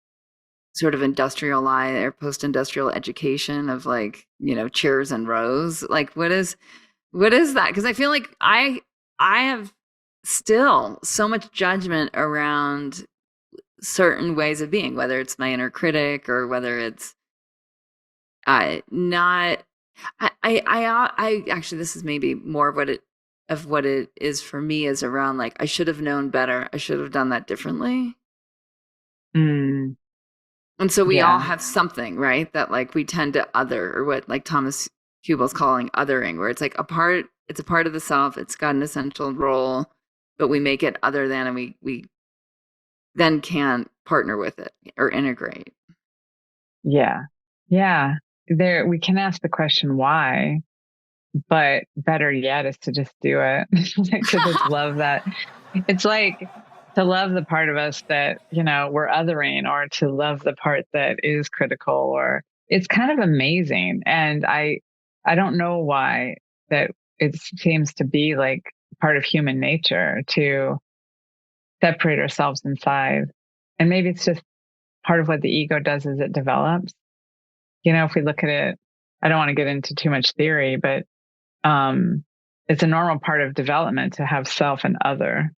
sort of industrial lie or post-industrial education of like, chairs and rows? Like, what is that? Because I feel like I have still so much judgment around certain ways of being, whether it's my inner critic or whether it's not. I actually, this is maybe more of what it is for me, is around like I should have known better. I should have done that differently. Mm, And so we all yeah, have something, right? That like we tend to other, or what like Thomas Hubel's calling othering, where it's like it's a part of the self, it's got an essential role, but we make it other than, and we then can't partner with it or integrate. yeah, yeah. There, we can ask the question why, but better yet is to just do it. Like to just love that. It's like to love the part of us that, we're othering, or to love the part that is critical, or it's kind of amazing. And I don't know why that it seems to be like part of human nature to separate ourselves inside. And maybe it's just part of what the ego does as it develops. If we look at it, I don't want to get into too much theory, but um, it's a normal part of development to have self and other,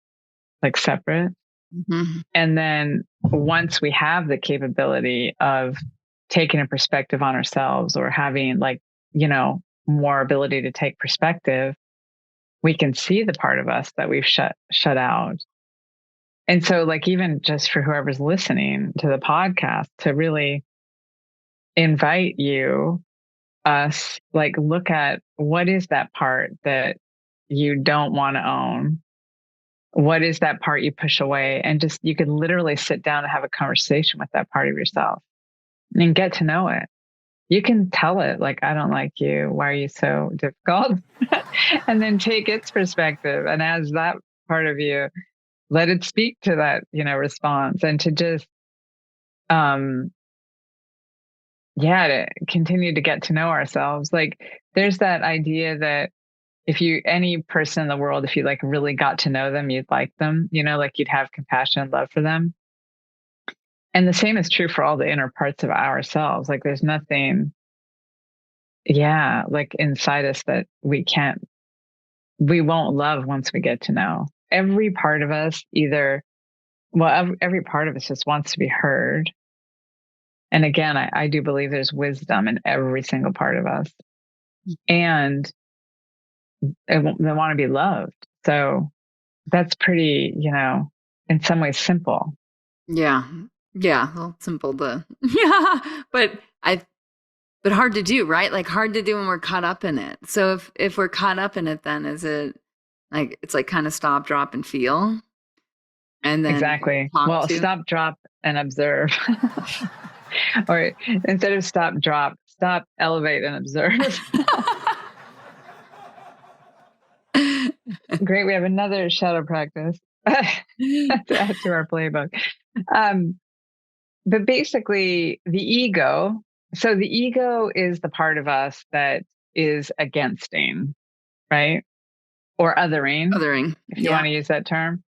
like separate. Mhm. And then once we have the capability of taking a perspective on ourselves, or having like, more ability to take perspective, we can see the part of us that we've shut out. And so like even just for whoever's listening to the podcast, to really invite us, like look at what is that part that you don't want to own, What is that part you push away? And just, you can literally sit down and have a conversation with that part of yourself and get to know it. You can tell it, like, I don't like you. Why are you so difficult? And then take its perspective. And as that part of you, let it speak to that, response, and to just, um, yeah, to continue to get to know ourselves. Like, there's that idea that any person in the world, if you like really got to know them, you'd like them, like you'd have compassion and love for them. And the same is true for all the inner parts of ourselves. Like, there's nothing, yeah, like inside us that we won't love once we get to know. Every part of us every part of us just wants to be heard. And again, I do believe there's wisdom in every single part of us. And they want to be loved. So that's pretty, in some ways simple. Yeah. Yeah. Well, simple to, yeah, but hard to do, right? Like hard to do when we're caught up in it. So if we're caught up in it, then is it like, it's like kind of stop, drop and feel. And then Exactly. Well, stop, drop and observe. Or instead of stop, drop, stop, elevate and observe. Great. We have another shadow practice to add to our playbook. But basically, the ego. So the ego is the part of us that is against-ing, right? Or othering, if you want to use that term.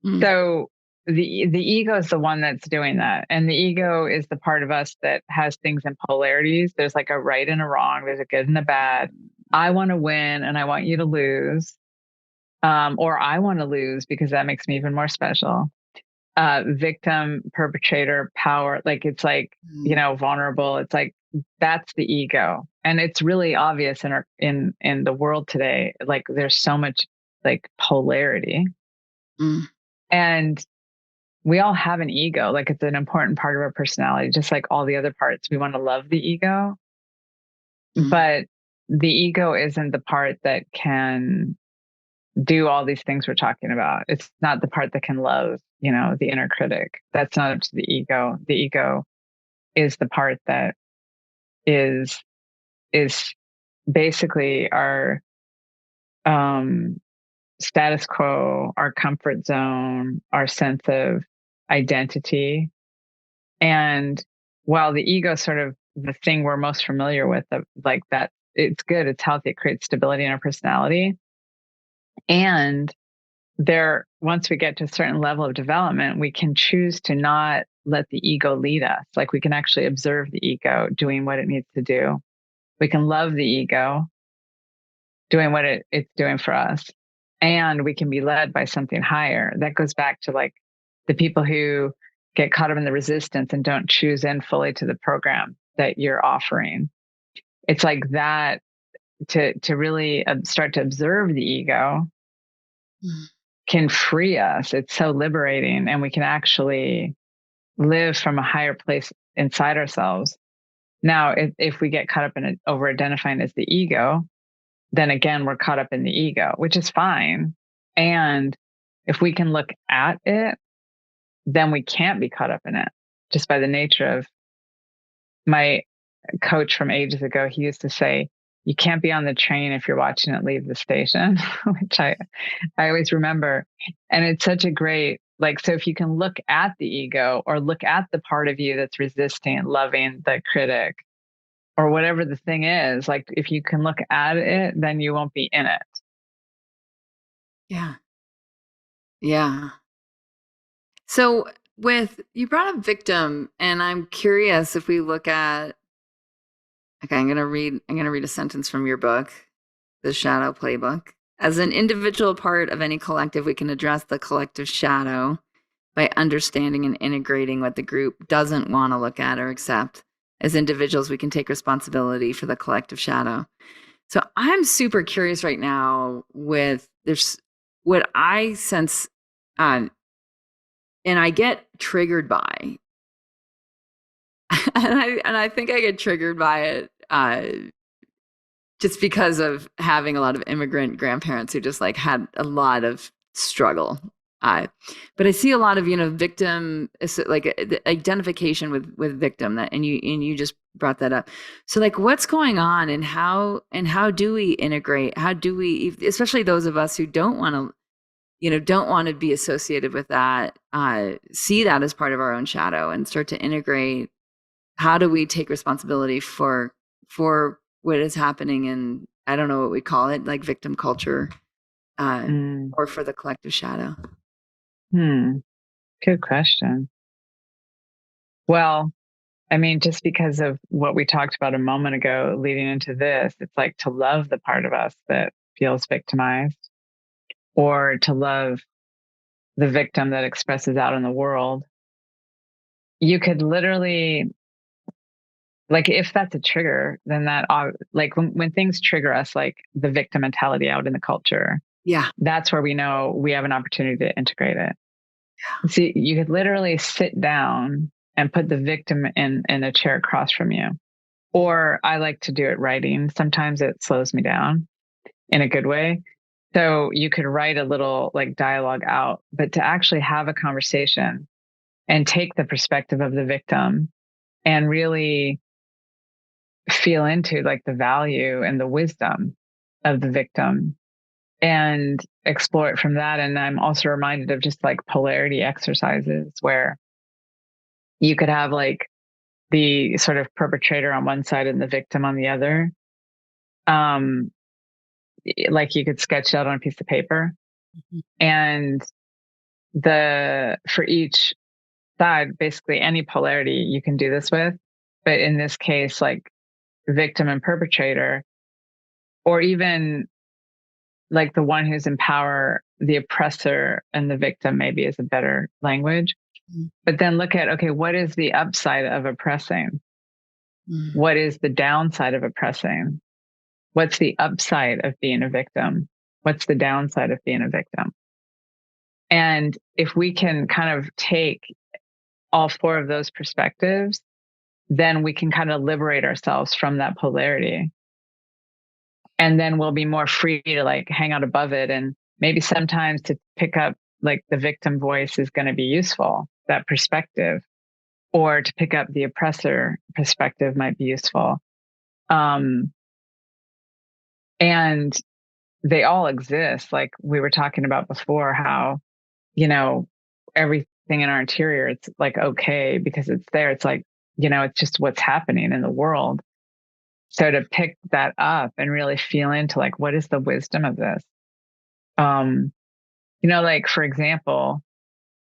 Mm. So the ego is the one that's doing that. And the ego is the part of us that has things in polarities. There's like a right and a wrong. There's a good and a bad. I want to win and I want you to lose. Or I want to lose because that makes me even more special. Victim, perpetrator, power. Like, it's like, vulnerable. It's like, that's the ego. And it's really obvious in the world today. Like, there's so much like polarity. Mm. And we all have an ego. Like, it's an important part of our personality, just like all the other parts. We want to love the ego. Mm. But the ego isn't the part that can do all these things we're talking about. It's not the part that can love, the inner critic. That's not up to the ego. The ego is the part that is basically our status quo, our comfort zone, our sense of identity. And while the ego is sort of the thing we're most familiar with, like that, it's good, it's healthy, it creates stability in our personality. And once we get to a certain level of development, we can choose to not let the ego lead us. Like, we can actually observe the ego doing what it needs to do. We can love the ego doing what it's doing for us. And we can be led by something higher. That goes back to like the people who get caught up in the resistance and don't choose in fully to the program that you're offering. It's like that, to really start to observe the ego can free us. It's so liberating, and we can actually live from a higher place inside ourselves. Now, if we get caught up in it, over identifying as the ego, then again, we're caught up in the ego, which is fine. And if we can look at it, then we can't be caught up in it, just by the nature of my coach from ages ago. He used to say, you can't be on the train if you're watching it leave the station, which I always remember. And it's such a great, like, so if you can look at the ego, or look at the part of you that's resisting, loving the critic, or whatever the thing is, like, if you can look at it, then you won't be in it. Yeah. Yeah. So you brought up victim, and I'm curious if we look at, okay, I'm going to read a sentence from your book, The Shadow Playbook. As an individual part of any collective, we can address the collective shadow by understanding and integrating what the group doesn't want to look at or accept. As individuals, we can take responsibility for the collective shadow. So I'm super curious right now there's what I sense, and I get triggered by, and I think I get triggered by it just because of having a lot of immigrant grandparents who just like had a lot of struggle. But I see a lot of, victim, like the identification with victim, that, and you just brought that up. So like, what's going on, and how do we integrate? How do we, especially those of us who don't want to be associated with that, see that as part of our own shadow and start to integrate? How do we take responsibility for what is happening? And I don't know what we call it, like victim culture, or for the collective shadow. Good question. Well, I mean, just because of what we talked about a moment ago leading into this, it's like to love the part of us that feels victimized, or to love the victim that expresses out in the world. You could literally, like, if that's a trigger, then that, like, when things trigger us, like the victim mentality out in the culture, Yeah. that's where we know we have an opportunity to integrate it. See, you could literally sit down and put the victim in a chair across from you. Or I like to do it writing. Sometimes it slows me down in a good way. So you could write a little like dialogue out, but to actually have a conversation and take the perspective of the victim and really feel into like the value and the wisdom of the victim and explore it from that. And I'm also reminded of just like polarity exercises where you could have like the sort of perpetrator on one side and the victim on the other. Like you could sketch it out on a piece of paper, and for each side, basically any polarity you can do this with. But in this case, like victim and perpetrator, or even like the one who's in power, the oppressor and the victim maybe is a better language. But then look at, okay, what is the upside of oppressing? What is the downside of oppressing? What's the upside of being a victim? What's the downside of being a victim? And if we can kind of take all four of those perspectives, then we can kind of liberate ourselves from that polarity. And then we'll be more free to like hang out above it. And maybe sometimes to pick up like the victim voice is going to be useful, that perspective, or to pick up the oppressor perspective might be useful. And they all exist. Like we were talking about before, how, everything in our interior, it's like, okay, because it's there. It's like, it's just what's happening in the world. So to pick that up and really feel into like, what is the wisdom of this? Like for example,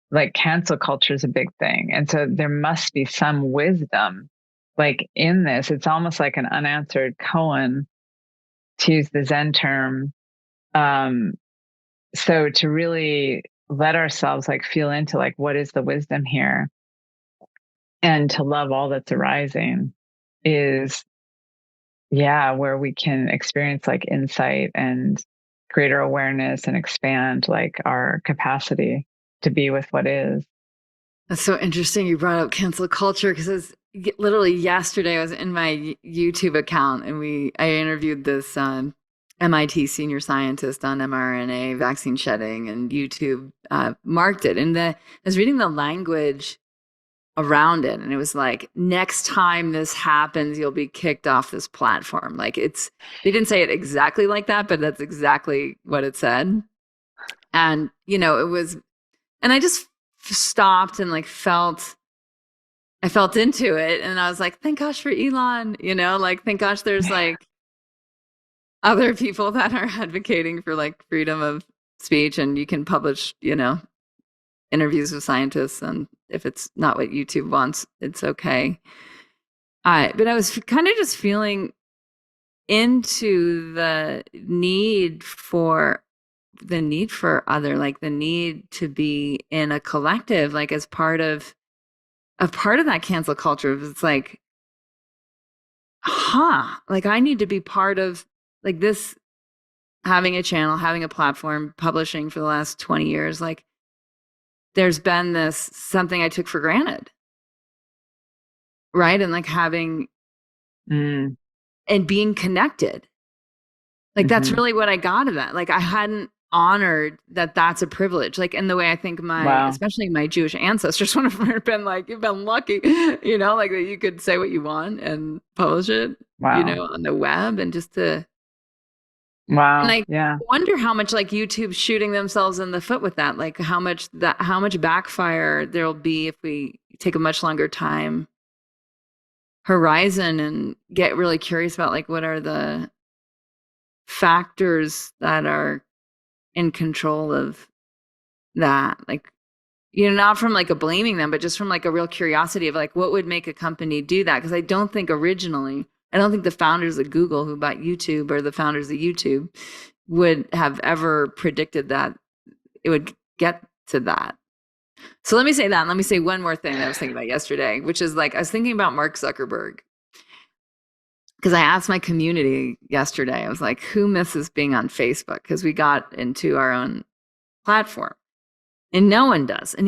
like cancel culture is a big thing. And so there must be some wisdom like in this. It's almost like an unanswered koan, to use the Zen term. So to really let ourselves like feel into like, what is the wisdom here? And to love all that's arising is, where we can experience like insight and greater awareness and expand like our capacity to be with what is. That's so interesting. You brought up cancel culture, because literally yesterday I was in my YouTube account and I interviewed this MIT senior scientist on mRNA vaccine shedding, and YouTube marked it. And I was reading the language around it, and it was like, next time this happens, you'll be kicked off this platform. Like they didn't say it exactly like that, but that's exactly what it said. And, it was, and I just stopped and like I felt into it, and I was like, thank gosh for Elon, like, thank gosh there's like other people that are advocating for like freedom of speech, and you can publish, interviews with scientists, and if it's not what YouTube wants, it's okay. But I was kind of just feeling into the need for other, like the need to be in a collective, like as part of that cancel culture. It's like, like I need to be part of like this, having a channel, having a platform, publishing for the last 20 years. Like there's been this something I took for granted. Right. And like having and being connected. Like that's really what I got of that. Like I hadn't honored that that's a privilege. Like in the way I think Wow. especially my Jewish ancestors would have been like, you've been lucky, like that you could say what you want and publish it, Wow. on the web and just to, and Wow. I Yeah. wonder how much like YouTube's shooting themselves in the foot with that, like how much backfire there'll be if we take a much longer time horizon and get really curious about like what are the factors that are in control of that, like, not from like a blaming them, but just from like a real curiosity of like what would make a company do that, because I don't think the founders of Google who bought YouTube or the founders of YouTube would have ever predicted that it would get to that. So let me say that, and let me say one more thing that I was thinking about yesterday, which is like I was thinking about Mark Zuckerberg, because I asked my community yesterday, I was like, who misses being on Facebook? Because we got into our own platform and no one does. And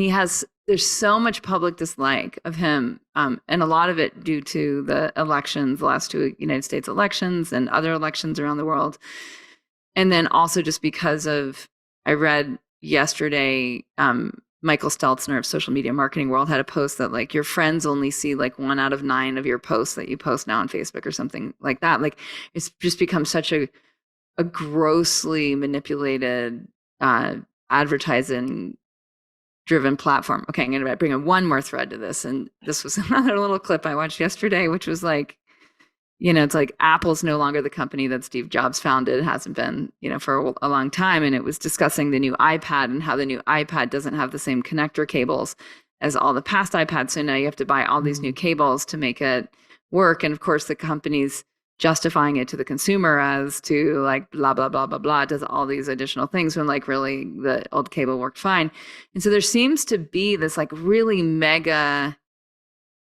there's so much public dislike of him. And a lot of it due to the elections, the last two United States elections and other elections around the world. And then also just because I read yesterday, Michael Stelzner of Social Media Marketing World had a post that like your friends only see like 1 out of 9 of your posts that you post now on Facebook or something like that. Like it's just become such a grossly manipulated advertising driven platform. Okay, I'm going to bring in one more thread to this. And this was another little clip I watched yesterday, which was like, it's like Apple's no longer the company that Steve Jobs founded. It hasn't been, for a long time. And it was discussing the new iPad and how the new iPad doesn't have the same connector cables as all the past iPads. So now you have to buy all these new cables to make it work. And of course, the company's justifying it to the consumer as to like blah, blah, blah, blah, blah, does all these additional things when like really the old cable worked fine. And so there seems to be this like really the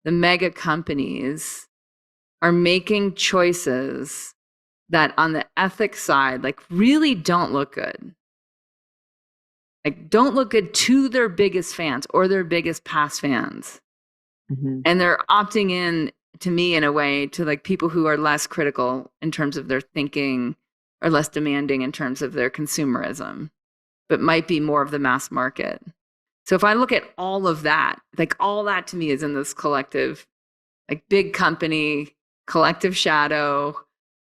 mega companies are making choices that on the ethics side, like really don't look good. Like don't look good to their biggest fans or their biggest past fans. Mm-hmm. And they're opting in to me in a way to like people who are less critical in terms of their thinking or less demanding in terms of their consumerism, but might be more of the mass market. So if I look at all of that, like all that to me is in this collective, like big company, collective shadow.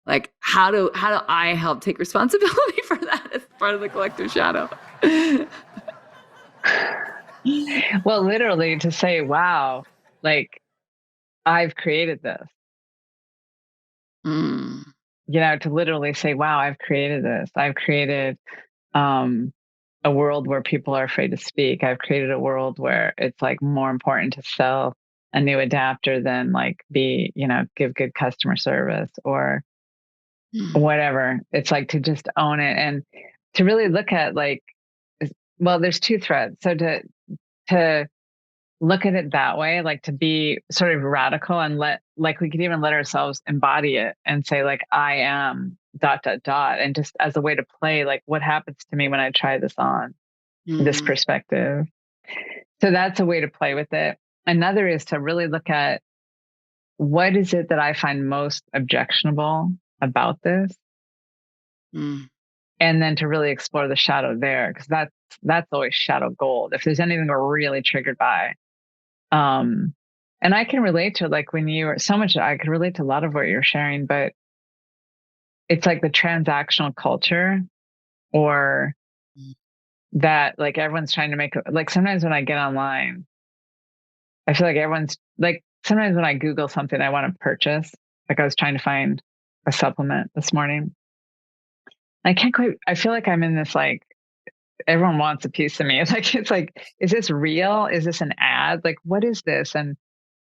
Like how do I help take responsibility for that as part of the collective shadow? Well, literally to say, wow, like I've created this, Mm. to literally say, wow, I've created this. I've created a world where people are afraid to speak. I've created a world where it's like more important to sell a new adapter than like give good customer service or whatever. It's like to just own it and to really look at like, well, there's two threads. So to look at it that way, like to be sort of radical and like we could even let ourselves embody it and say like, I am ... And just as a way to play, like what happens to me when I try this on this perspective. So that's a way to play with it. Another is to really look at what is it that I find most objectionable about this, and then to really explore the shadow there, because that's always shadow gold. If there's anything we're really triggered by, and I can relate to like when you were so much, I could relate to a lot of what you're sharing, but it's like the transactional culture or that like everyone's trying to make like sometimes when I get online, I feel like everyone's like sometimes when I Google something I want to purchase, like I was trying to find a supplement this morning. I can't quite, I feel like I'm in this like everyone wants a piece of me. It's like, is this real? Is this an ad? Like, what is this? And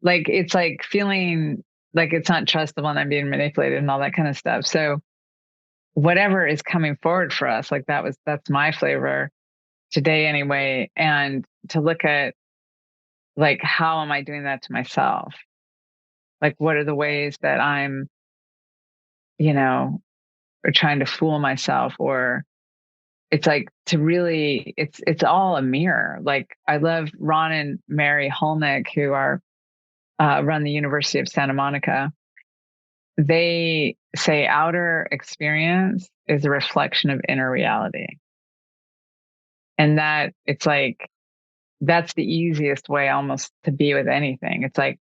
like, it's like feeling like it's not trustable and I'm being manipulated and all that kind of stuff. So whatever is coming forward for us, like that's my flavor today anyway. And to look at like, how am I doing that to myself? Like, what are the ways that I'm, or trying to fool myself, or it's like to really, it's all a mirror. Like I love Ron and Mary Holnick, who are run the University of Santa Monica. They say outer experience is a reflection of inner reality. And that it's like, that's the easiest way almost to be with anything. It's like,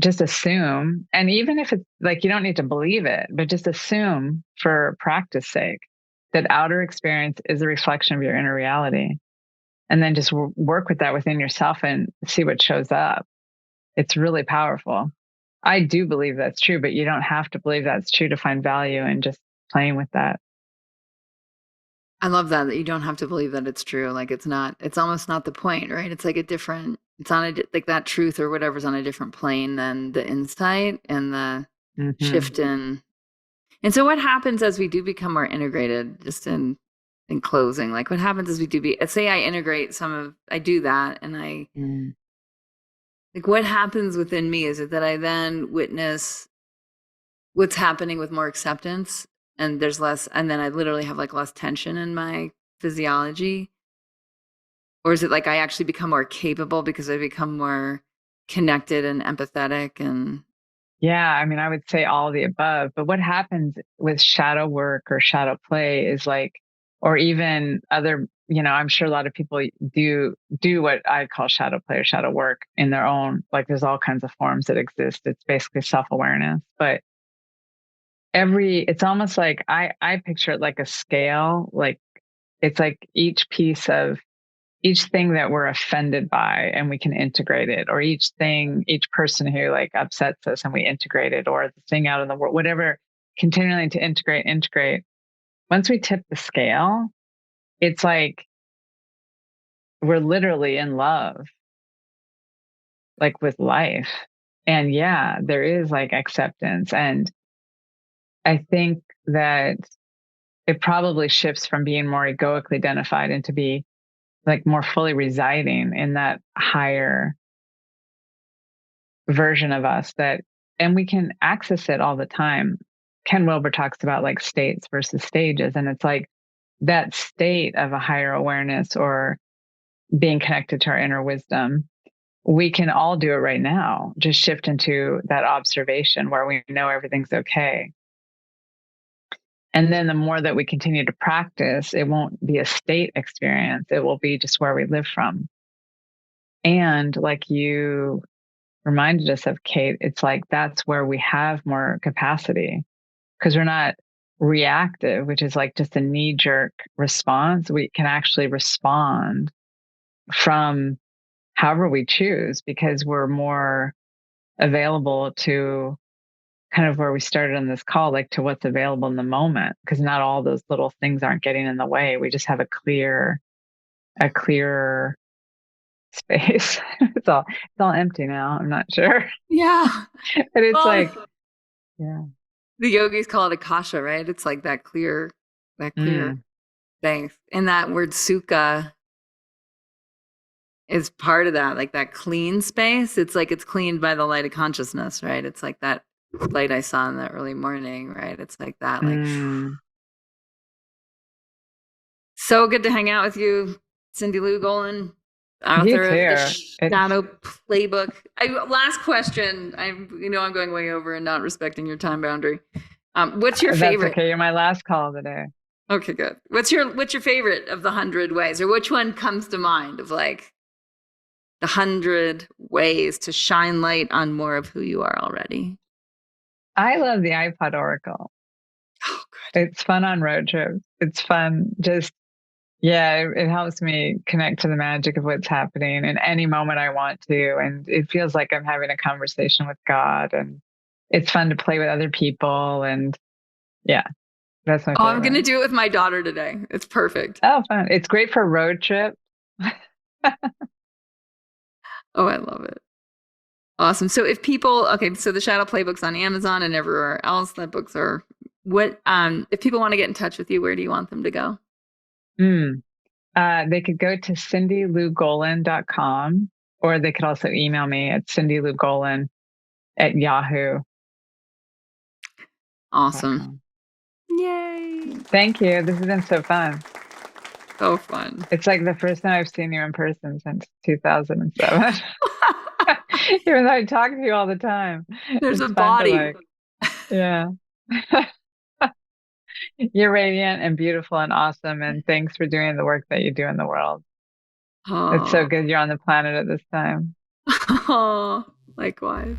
just assume. And even if it's like, you don't need to believe it, but just assume for practice sake that outer experience is a reflection of your inner reality. And then just work with that within yourself and see what shows up. It's really powerful. I do believe that's true, but you don't have to believe that's true to find value in just playing with that. I love that you don't have to believe that it's true. Like it's almost not the point, right? It's like it's on like that truth or whatever's on a different plane than the insight and the Mm-hmm. shift in. And so what happens as we do become more integrated, just in closing, like what happens as we do say I integrate I do that and Mm. like what happens within me? Is it that I then witness what's happening with more acceptance and there's less, and then I literally have like less tension in my physiology? Or is it like I actually become more capable because I become more connected and empathetic and Yeah, I mean, I would say all of the above. But what happens with shadow work or shadow play is like, or even other, I'm sure a lot of people do what I call shadow play or shadow work in their own, like there's all kinds of forms that exist. It's basically self-awareness. But it's almost like I picture it like a scale, like it's like each thing that we're offended by and we can integrate it, or each person who like upsets us and we integrate it, or the thing out in the world, whatever, continuing to integrate. Once we tip the scale, it's like we're literally in love, like with life. And yeah, there is like acceptance. And I think that it probably shifts from being more egoically identified into be like more fully residing in that higher version of us and we can access it all the time. Ken Wilber talks about like states versus stages. And it's like that state of a higher awareness or being connected to our inner wisdom. We can all do it right now. Just shift into that observation where we know everything's okay. And then the more that we continue to practice, it won't be a state experience. It will be just where we live from. And like you reminded us of, Cate, it's like that's where we have more capacity because we're not reactive, which is like just a knee jerk response. We can actually respond from however we choose because we're more available to kind of where we started on this call, like to what's available in the moment, because not all those little things aren't getting in the way. We just have a clearer space. It's all empty now. I'm not sure. yeah. But it's like, Well, yeah. the yogis call it akasha, right? It's like that clear Mm, thing. And that word sukha is part of that, like that clean space. It's like it's cleaned by the light of consciousness, right? It's like that light I saw in the early morning, right? It's like that, like mm. so good to hang out with you, Cindy Lou Golan, You author of the too. It's Shadow Playbook. Last question. I'm going way over and not respecting your time boundary. What's your That's favorite? okay. You're my last call of the day. Okay, good. What's your favorite of the 100 ways, or which one comes to mind of like the 100 ways to shine light on more of who you are already? I love the iPod Oracle. Oh, good. It's fun on road trips. It's fun. Just, yeah, it helps me connect to the magic of what's happening in any moment I want to. And it feels like I'm having a conversation with God. And it's fun to play with other people. And yeah, that's my Oh, I'm gonna favorite. do it with my daughter today. It's perfect. Oh, fun. It's great for road trip. Oh, I love it. Awesome. So okay, so the Shadow Playbook's on Amazon and everywhere else that books are. If people want to get in touch with you, where do you want them to go? Mm. They could go to cindylougolan.com, or they could also email me at cindylougolan@yahoo.com. Awesome. Yay. Thank you. This has been so fun. So fun. It's like the first time I've seen you in person since 2007. Even though I talk to you all the time. There's a It's fun to body. like, yeah. You're radiant and beautiful and awesome. And thanks for doing the work that you do in the world. It's so Oh, good you're on the planet at this time. oh, likewise.